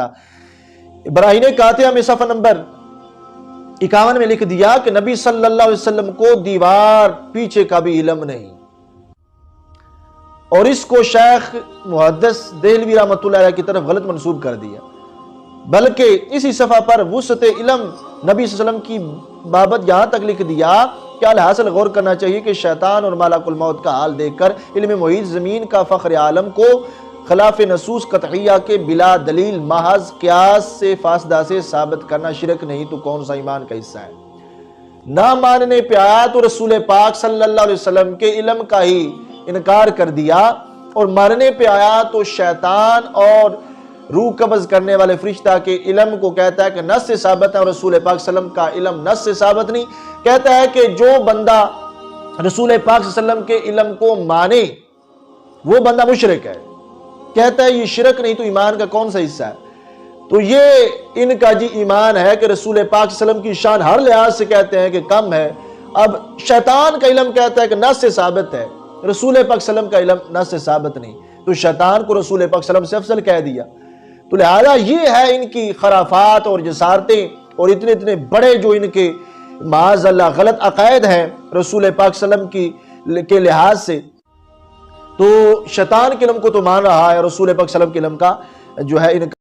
ابراہیم قاطعہ میں صفحہ نمبر 51 میں لکھ دیا کہ نبی صلی اللہ علیہ وسلم کو دیوار پیچھے کا بھی علم نہیں، اور اس کو شیخ محدث دہلوی رحمۃ اللہ علیہ کی طرف غلط منسوب کر دیا، بلکہ اسی صفحہ پر وسعت علم نبی صلی اللہ علیہ وسلم کی بابت یہاں تک لکھ دیا کہ الحاصل غور کرنا چاہیے کہ شیطان اور ملک الموت کا حال دیکھ کر علم محیط زمین کا فخر عالم کو خلاف نصوص قطعیہ کے بلا دلیل محض قیاس سے فاسدہ سے ثابت کرنا شرک نہیں تو کون سا ایمان کا حصہ ہے؟ نہ ماننے پہ آیات اور رسول پاک صلی اللہ علیہ وسلم کے علم کا ہی انکار کر دیا، اور ماننے پہ آیات تو شیطان اور روح قبض کرنے والے فرشتہ کے علم کو کہتا ہے کہ نص سے ثابت ہے، اور رسول پاک صلی اللہ علیہ وسلم کا علم نص سے ثابت نہیں۔ کہتا ہے کہ جو بندہ رسول پاک صلی اللہ علیہ وسلم کے علم کو مانے وہ بندہ مشرک ہے۔ کہتا ہے یہ شرک نہیں تو ایمان کا کون سا حصہ ہے؟ تو یہ ان کا جی ایمان ہے کہ رسول پاک صلی اللہ علیہ وسلم کی شان ہر لحاظ سے کہتے ہیں کہ کم ہے۔ اب شیطان کا علم کہتا ہے کہ نص سے ثابت ہے، رسول پاک صلی اللہ علیہ وسلم کا علم نص سے ثابت نہیں، تو شیطان کو رسول پاک صلی اللہ علیہ وسلم سے افضل کہہ دیا۔ تو لہذا یہ ہے ان کی خرافات اور جسارتیں اور اتنے بڑے جو ان کے معاذ اللہ غلط عقائد ہیں رسول پاک صلی اللہ علیہ وسلم کے لحاظ سے۔ تو شیطان کے علم کو تو مان رہا ہے، رسول پاک صلی اللہ علیہ وسلم کے علم کا جو ہے ان کا